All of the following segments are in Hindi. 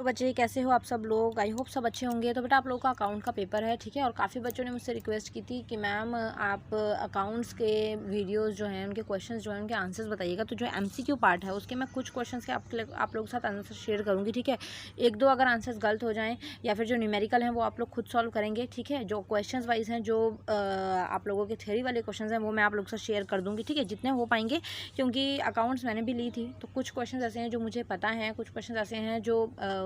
तो बच्चे कैसे हो आप सब लोग। आई होप सब अच्छे होंगे। तो बेटा आप लोगों का अकाउंट का पेपर है, ठीक है। और काफ़ी बच्चों ने मुझसे रिक्वेस्ट की थी कि मैम आप अकाउंट्स के वीडियोस जो हैं उनके क्वेश्चंस जो हैं उनके आंसर्स बताइएगा। तो जो एमसीक्यू पार्ट है उसके मैं कुछ क्वेश्चंस के आप लोगों के साथ आंसर शेयर करूँगी, ठीक है। एक दो अगर आंसर्स गलत हो जाएँ या फिर जो न्यूमेरिकल हैं वो आप लोग खुद सॉल्व करेंगे, ठीक है। जो क्वेश्चन वाइज हैं, जो आप लोगों के थ्योरी वाले क्वेश्चन हैं वो मैं आप लोगों के साथ शेयर कर दूँगी, ठीक है, जितने हो पाएंगे। क्योंकि अकाउंट्स मैंने भी ली थी तो कुछ क्वेश्चन ऐसे हैं जो मुझे पता हैं, कुछ क्वेश्चन ऐसे हैं जो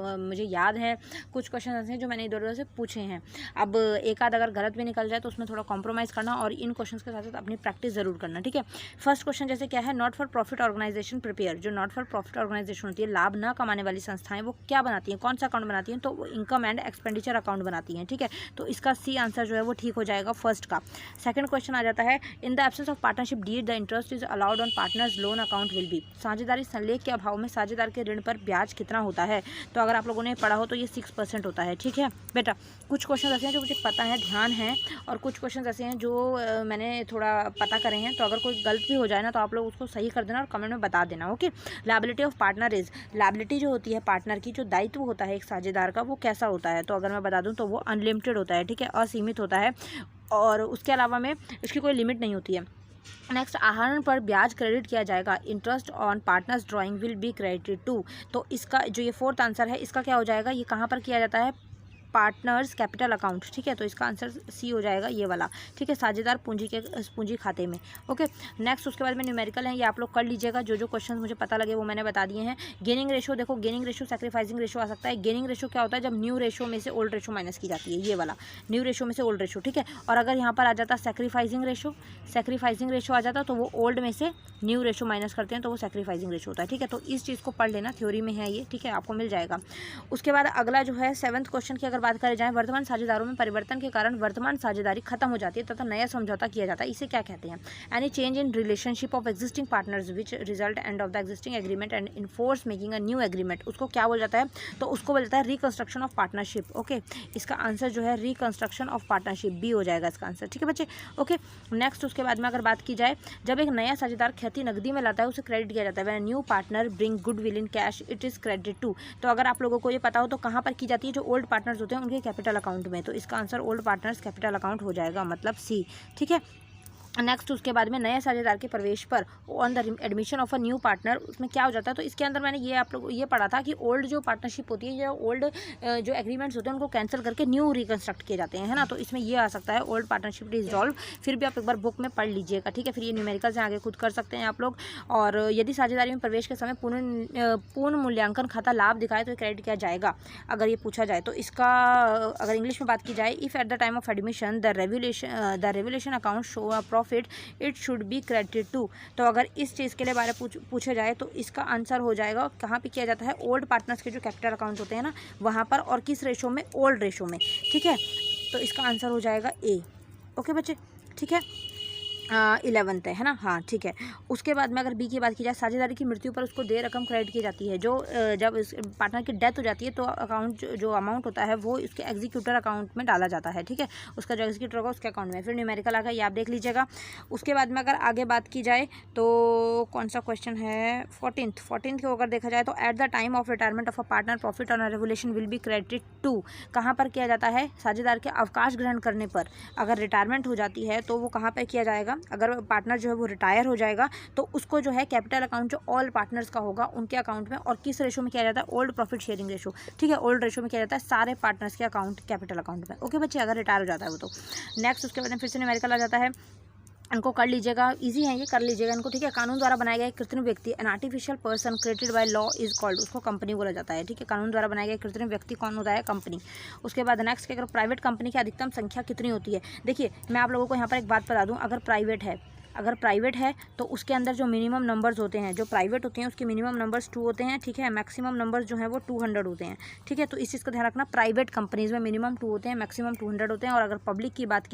मुझे याद हैं, कुछ क्वेश्चन ऐसे हैं जो मैंने इधर उधर से पूछे हैं। अब एक आध अगर गलत भी निकल जाए तो उसमें थोड़ा कॉम्प्रोमाइज़ करना और इन क्वेश्चंस के साथ साथ अपनी प्रैक्टिस ज़रूर करना, ठीक है। फर्स्ट क्वेश्चन जैसे क्या है, not for profit organisation prepare. जो नॉट फॉर प्रॉफिट ऑर्गेनाइजेशन होती है, लाभ ना कमाने वाली संस्थाएं, वो क्या बनाती हैं, कौन सा अकाउंट बनाती हैं? तो वो इनकम एंड एक्सपेंडिचर अकाउंट बनाती हैं, ठीक है। तो इसका सी आंसर जो है वो ठीक हो जाएगा फर्स्ट का। सेकंड क्वेश्चन आ जाता है, in the absence of partnership did the interest is allowed on partners loan account will be. साझेदारी संलेख के अभाव में साझेदार के ऋण पर ब्याज कितना होता है? तो अगर आप लोगों ने पढ़ा हो तो ये 6% होता है, ठीक है बेटा। कुछ क्वेश्चन ऐसे हैं जो मुझे पता है, ध्यान है, और कुछ क्वेश्चन ऐसे हैं जो मैंने थोड़ा पता करे हैं। तो अगर कोई गलत भी हो जाए ना तो आप लोग उसको सही कर देना और कमेंट में बता देना, okay. Liability of partner is, liability जो होती है पार्टनर की, जो दायित्व होता है एक साझेदार का, वो कैसा होता है? तो अगर मैं बता दूं तो वो अनलिमिटेड होता है, ठीक है, असीमित होता है, और उसके अलावा में इसकी कोई लिमिट नहीं होती है। नेक्स्ट, आहरण पर ब्याज क्रेडिट किया जाएगा, interest on partners drawing will be credited to. तो इसका जो ये फोर्थ आंसर है, इसका क्या हो जाएगा, ये कहाँ पर किया जाता है? पार्टनर्स कैपिटल अकाउंट, ठीक है। तो इसका आंसर सी हो जाएगा, ये वाला, ठीक है, साझेदार पूंजी खाते में, ओके। नेक्स्ट उसके बाद में न्यूमेरिकल है, ये आप लोग कर लीजिएगा। जो जो क्वेश्चन मुझे पता लगे वो मैंने बता दिए हैं। गेनिंग रेशो, देखो गेनिंग रेशो सैक्रिफाइसिंग रेशो आ सकता है। गेनिंग रेशो क्या होता है? जब न्यू रेशो में से ओल्ड रेशो माइनस की जाती है, ये वाला न्यू रेशो में से ओल्ड रेशो, ठीक है। और अगर यहाँ पर आ जाता सैक्रिफाइसिंग रेशो आ जाता तो वो ओल्ड में से न्यू रेशो माइनस करते हैं तो वो सैक्रिफाइसिंग रेशो होता है, ठीक है। तो इस चीज़ को पढ़ लेना, थ्योरी में है ये, ठीक है, आपको मिल जाएगा। उसके बाद अगला जो है 7th क्वेश्चन की अगर बात करें जाए, वर्तमान साझेदारों में परिवर्तन के कारण वर्तमान साझेदारी खत्म हो जाती है तथा नया समझौता किया जाता है, इसे क्या कहते हैं? Any change in relationship of existing partners which result end of the existing agreement and enforce making a new agreement, उसको क्या बोल जाता है? तो उसको बोल जाता है रिकंस्ट्रक्शन ऑफ पार्टनरशिप, ओके। इसका आंसर जो है रिकंस्ट्रक्शन ऑफ पार्टनरशिप, बी हो जाएगा इसका आंसर, ठीक है बच्चे, ओके। नेक्स्ट उसके बाद में अगर बात की जाए, जब एक नया साझेदार ख्याति नकदी में लाता है उसे क्रेडिट किया जाता है। When new partner bring goodwill in cash it is credit to. तो अगर आप लोगों को ये पता हो तो कहाँ पर की जाती है? जो ओल्ड पार्टनर्स होते हैं उनके कैपिटल अकाउंट में। तो इसका answer old partners capital account हो जाएगा, मतलब सी, ठीक है। नेक्स्ट उसके बाद में नए साझेदार के प्रवेश पर on the admission of a new partner, उसमें क्या हो जाता है? तो इसके अंदर मैंने ये आप लोग ये पढ़ा था कि ओल्ड जो पार्टनरशिप होती है, जो ओल्ड जो एग्रीमेंट्स होते हैं उनको कैंसिल करके न्यू रिकंस्ट्रक्ट किए जाते हैं, है ना। तो इसमें ये आ सकता है ओल्ड पार्टनरशिप डिसॉल्व। फिर भी आप एक बार बुक में पढ़ लीजिएगा, ठीक है। फिर ये न्यूमेरिकल से आगे खुद कर सकते हैं आप लोग। और यदि साझेदारी में प्रवेश के समय पूर्ण मूल्यांकन खाता लाभ दिखाए तो क्रेडिट किया जाएगा, अगर ये पूछा जाए। तो इसका अगर इंग्लिश में बात की जाए, if at the time of admission the revaluation account show a profit it should be credited to. तो अगर इस चीज़ के लिए बारे पूछा जाए तो इसका आंसर हो जाएगा, कहाँ पे किया जाता है? ओल्ड पार्टनर्स के जो कैपिटल अकाउंट होते हैं ना वहाँ पर, और किस रेशो में? ओल्ड रेशो में, ठीक है। तो इसका आंसर हो जाएगा ए, ओके बच्चे, ठीक है। 11th है ना, हाँ ठीक है। उसके बाद में अगर बी की बात की जाए, साझेदारी की मृत्यु पर उसको देय रकम क्रेडिट की जाती है। जो जब इस पार्टनर की डेथ हो जाती है तो अकाउंट जो अमाउंट होता है वो उसके एग्जीक्यूटर अकाउंट में डाला जाता है, ठीक है। उसका जो एग्जीक्यूटर होगा उसके अकाउंट में। फिर न्यूमेरिकल आ गया, ये आप देख लीजिएगा। उसके बाद में अगर आगे बात की जाए तो कौन सा क्वेश्चन है? 14th को अगर देखा जाए तो at the time of retirement of a partner profit on revaluation will be credited to. कहाँ पर किया जाता है? साझेदार के अवकाश ग्रहण करने पर अगर रिटायरमेंट हो जाती है तो वो कहाँ पर किया जाएगा? अगर पार्टनर जो है वो रिटायर हो जाएगा तो उसको जो है कैपिटल अकाउंट जो ऑल पार्टनर्स का होगा उनके अकाउंट में, और किस रेशो में किया जाता है? ओल्ड प्रॉफिट शेयरिंग रेशो, ठीक है। ओल्ड रेशो में किया जाता है सारे पार्टनर्स के अकाउंट कैपिटल अकाउंट में, ओके बच्चे, अगर रिटायर हो जाता है वो तो। नेक्स्ट उसके बाद में फिर से न्यूमेरिकल आ जाता है, इनको कर लीजिएगा, इजी है ये, कर लीजिएगा इनको, ठीक है। कानून द्वारा बनाया गया कृत्रिम व्यक्ति, an artificial person created by law is called, उसको कंपनी बोला जाता है, ठीक है। कानून द्वारा बनाया गया कृत्रिम व्यक्ति कौन होता है? कंपनी। उसके बाद नेक्स्ट अगर प्राइवेट कंपनी की अधिकतम संख्या कितनी होती है? देखिए मैं आप लोगों को यहाँ पर एक बात बता दूँ, अगर प्राइवेट है तो उसके अंदर जो मिनिमम नंबर्स होते हैं, जो प्राइवेट होते हैं उसके मिनिमम नंबर्स 2 होते हैं, ठीक है। मैक्सिमम नंबर्स जो हैं वो 200 होते हैं, ठीक है। तो इस चीज़ का ध्यान रखना, प्राइवेट कंपनीज़ में मिनिमम 2 होते हैं, मैक्सिमम 200 होते हैं। और अगर पब्लिक की बात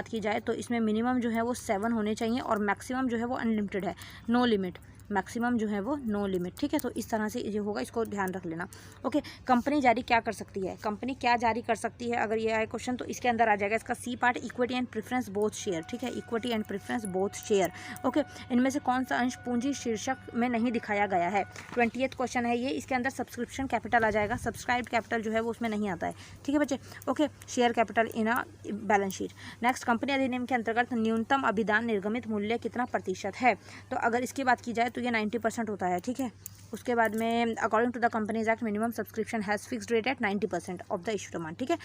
की जाए तो इसमें मिनिमम जो है वो 7 होने चाहिए और मैक्सिमम जो है वो अनलिमिटेड है, नो लिमिट, मैक्सिमम जो है वो नो लिमिट, ठीक है। तो इस तरह से ये होगा, इसको ध्यान रख लेना। ओके, कंपनी जारी क्या कर सकती है, कंपनी क्या जारी कर सकती है, अगर ये आए क्वेश्चन तो इसके अंदर आ जाएगा इसका C part, equity and preference both share, ठीक है, equity and preference both share. Okay, इनमें से कौन सा अंश पूंजी शीर्षक में नहीं दिखाया गया है। 20th क्वेश्चन है ये, इसके अंदर सब्सक्रिप्शन कैपिटल आ जाएगा, सब्सक्राइब्ड कैपिटल जो है वो उसमें नहीं आता है, ठीक है बच्चे। Okay, share capital in a balance sheet. Next, company अधिनियम के अंतर्गत न्यूनतम अभिदान निर्गमित मूल्य कितना प्रतिशत है। तो अगर इसकी बात की जाए तो ये 90% होता है, ठीक है। उसके बाद में according to the companies act minimum subscription has fixed rate at 90% of the issued amount, ठीक है।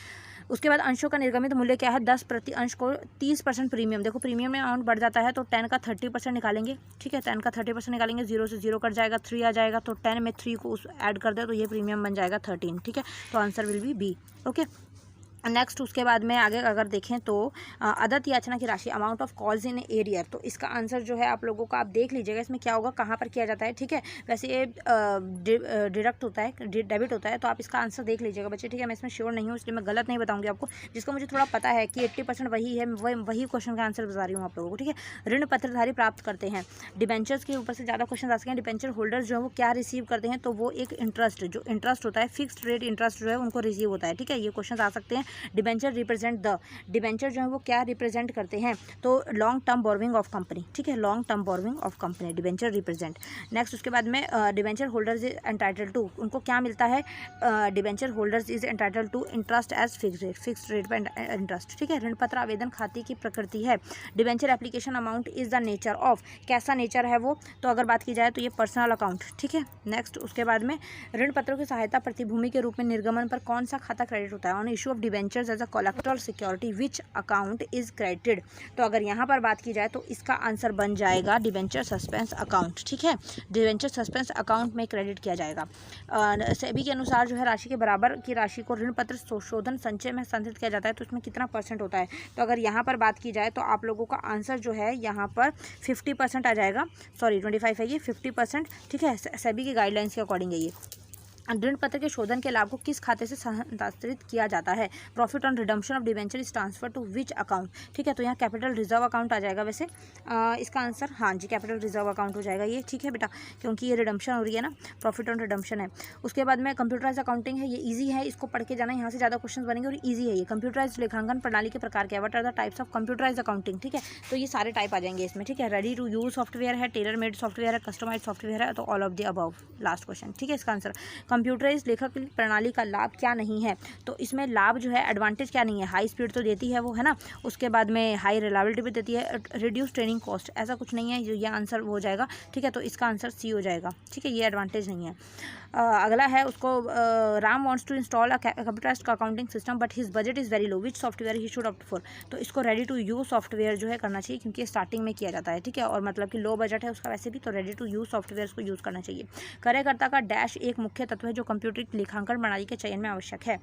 उसके बाद अंशों का निर्गमित मूल्य क्या है, 10 प्रति अंश को 30% प्रीमियम। देखो प्रीमियम में अमाउंट बढ़ जाता है तो 10 का 30% निकालेंगे, ठीक है, 10 का 30% निकालेंगे, 0 से 0 कट जाएगा, 3 आ जाएगा, तो 10 में 3 को उस ऐड कर दे तो ये प्रीमियम बन जाएगा 13, ठीक है। तो answer will be B. Okay, next उसके बाद में आगे अगर देखें तो अदत्त याचना की राशि amount of calls in arrear, तो इसका आंसर जो है आप लोगों का, आप देख लीजिएगा इसमें क्या होगा, कहाँ पर किया जाता है, ठीक है। वैसे ये डिडक्ट होता है, डेबिट होता है, तो आप इसका आंसर देख लीजिएगा बच्चे, ठीक है। मैं इसमें श्योर नहीं हूँ इसलिए मैं गलत नहीं बताऊँगी आपको, जिसको मुझे थोड़ा पता है कि 80% वही है, वही क्वेश्चन का आंसर बता रही हूँ आप लोगों को, ठीक है। ऋण पत्रधारी प्राप्त करते हैं, डिबेंचर्स के ऊपर से ज़्यादा क्वेश्चन आ सकें, डिबेंचर होल्डर्स जो है वो क्या रिसीव करते हैं, तो वो एक इंटरेस्ट, जो इंटरेस्ट होता है फिक्स्ड रेट इंटरेस्ट जो है उनको रिसीव होता है, ठीक है। ये क्वेश्चन आ सकते हैं। डिबेंचर डिबेंचर जो है वो क्या रिप्रेजेंट करते हैं, तो long term borrowing of company, ठीक है, long term borrowing of company debenture represent. Next उसके बाद में debenture holders is entitle to, उनको क्या मिलता है, debenture holders is entitle to interest as fixed rate पे इंटरेस्ट, ठीक है। ऋण पत्र आवेदन खाते की प्रकृति है। Debenture application amount is the nature of, कैसा नेचर है वो, तो अगर बात की जाए तो ये पर्सनल अकाउंट, ठीक है। नेक्स्ट उसके बाद में ऋण पत्रों की सहायता प्रतिभूमि के रूप में निर्गमन पर कौन सा खाता क्रेडिट होता है, on issue of debentures as a collateral security which account is credited. तो अगर यहाँ पर बात की जाए तो इसका आंसर बन जाएगा डिबेंचर सस्पेंस अकाउंट, ठीक है, डिबेंचर सस्पेंस अकाउंट में क्रेडिट किया जाएगा। सेबी के अनुसार जो है राशि के बराबर की राशि को ऋण पत्र शोधन संचय में हस्तांतरित किया जाता है, तो इसमें कितना % होता है। तो अगर यहाँ पर बात की जाए तो आप लोगों का आंसर जो है यहाँ पर 50% आ जाएगा, सॉरी 25 है ये, 50%, ठीक है। सेबी की गाइडलाइंस के अकॉर्डिंग है ये। ऋण पत्र के शोधन के लाभ को किस खाते से हस्तांतरित किया जाता है, profit on redemption of debenture is transfer to which account, ठीक है। तो यहाँ कैपिटल रिजर्व अकाउंट आ जाएगा वैसे इसका आंसर, हाँ जी कैपिटल रिजर्व अकाउंट हो जाएगा ये, ठीक है बेटा, क्योंकि ये रिडम्पशन हो रही है ना, प्रॉफिट ऑन रिडम्पशन है। उसके बाद में कंप्यूटराइज अकाउंटिंग है, ये ईजी है, इसको पढ़ के जाना, यहाँ से ज़्यादा क्वेश्चन बनेंगे और ईजी है ये। कंप्यूटराइज लेखांकन प्रणाली के प्रकार क्या है, what are the types of computerize accounting, ठीक है। तो ये सारे टाइप आ जाएंगे इसमें, ठीक है। रेडी टू यूज सॉफ्टवेयर है, टेलर मेड सॉफ्टवेयर है, कस्टमाइज सॉफ्टवेयर है, तो all of the above last question, ठीक है। इसका आंसर कंप्यूटराइज लेखक प्रणाली का लाभ क्या नहीं है, तो इसमें लाभ जो है एडवांटेज क्या नहीं है, हाई स्पीड तो देती है वो, है ना। उसके बाद में हाई रिलायबिलिटी भी देती है, रिड्यूस ट्रेनिंग कॉस्ट, ऐसा कुछ नहीं है, ये आंसर हो जाएगा, ठीक है। तो इसका आंसर सी हो जाएगा, ठीक है, ये एडवांटेज नहीं है। अगला है उसको, Ram wants to install a computerized accounting system but his budget is very low, which software he should opt for. तो इसको रेडी टू यूज सॉफ्टवेयर जो है करना चाहिए, क्योंकि स्टार्टिंग में किया जाता है, ठीक है, और मतलब कि लो बजट है उसका वैसे भी, तो रेडी टू यूज सॉफ्टवेयर को यूज़ करना चाहिए। कार्यकर्ता का डैश एक मुख्य तत्व है जो कंप्यूटर लेखांकन प्रणाली के चयन में आवश्यक है।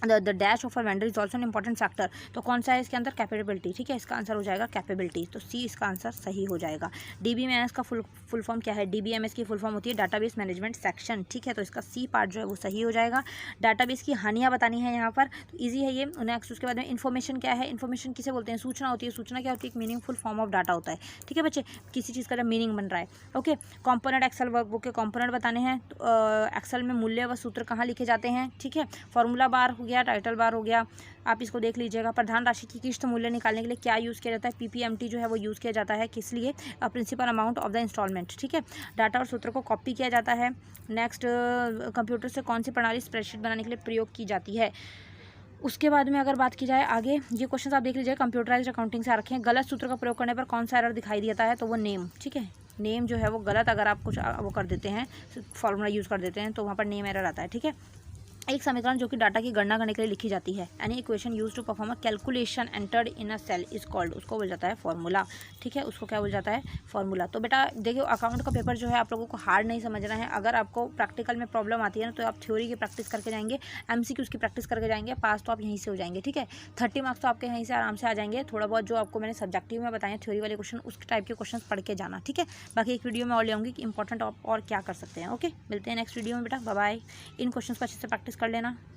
The dash of a vendor is also an important factor, तो कौन सा है इसके अंदर, कैपेबिलिटी, ठीक है। इसका आंसर हो जाएगा कैपेबिलिटी, तो सी इसका आंसर सही हो जाएगा। डीबीएमएस का फुल फॉर्म क्या है, डीबीएमएस की फुल फॉर्म होती है डाटाबेस मैनेजमेंट सेक्शन, ठीक है। तो इसका सी पार्ट जो है वो सही हो जाएगा। डाटाबेस की हानियाँ बतानी है यहाँ पर, तो ईजी है ये। नेक्स्ट उसके बाद में इन्फॉर्मेशन क्या है, इन्फॉर्मेशन किसे बोलते हैं, सूचना होती है। सूचना क्या होती है, एक मीनिंगफुल फॉर्म ऑफ डाटा होता है, ठीक है बच्चे, किसी चीज़ का जब मीनिंग बन रहा है। ओके, कॉम्पोनेंट एक्सेल वर्कबुक के कॉम्पोनेंट बताने हैं, तो एक्सेल में मूल्य व सूत्र कहाँ लिखे जाते हैं, ठीक है। फॉर्मूला बार हो गया, टाइटल बार हो गया, आप इसको देख लीजिएगा। प्रधान राशि की किस्त मूल्य निकालने के लिए क्या यूज़ किया जाता है, पीपीएमटी जो है वो यूज़ किया जाता है, किस लिए, principal amount of the installment, ठीक है। डाटा और सूत्र को कॉपी किया जाता है। नेक्स्ट, कंप्यूटर से कौन सी प्रणाली स्प्रेडशीट बनाने के लिए प्रयोग की जाती है। उसके बाद में अगर बात की जाए आगे, ये क्वेश्चन आप देख लीजिए, कंप्यूटराइज्ड अकाउंटिंग से आ रखे हैं। गलत सूत्र का प्रयोग करने पर कौन सा एरर दिखाई देता है, तो वो नेम, ठीक है। नेम जो है वो गलत, अगर आप कुछ वो कर देते हैं, फॉर्मूला यूज़ कर देते हैं, तो वहाँ पर नेम एरर आता है, ठीक है। एक समीकरण जो कि डाटा की गणना करने के लिए लिखी जाती है, any equation use to perform a calculation entered in a cell is called, उसको बोल जाता है फॉर्मूला, ठीक है, उसको क्या बोल जाता है, फॉर्मूला। तो बेटा देखिए, अकाउंट का पेपर जो है आप लोगों को हार्ड नहीं समझना है। अगर आपको प्रैक्टिकल में प्रॉब्लम आती है ना, तो आप थ्योरी की प्रैक्टिस करके जाएंगे, एमसीक्यूज की प्रैक्टिस करके जाएंगे, पास तो आप यहीं से हो जाएंगे, ठीक है। 30 मार्क्स तो आपके यहीं से आराम से आ जाएंगे। थोड़ा बहुत जो आपको मैंने सब्जेक्टिव में बताए थ्योरी वाले क्वेश्चन, उस टाइप के क्वेश्चन पढ़ के जाना, ठीक है। बाकी एक वीडियो में और ले आऊँगी कि इंपॉर्टेंट और क्या कर सकते हैं। ओके, मिलते हैं नेक्स्ट वीडियो में बेटा, बाय बाय। इन क्वेश्चन को अच्छे से प्रैक्टिस कर लेना।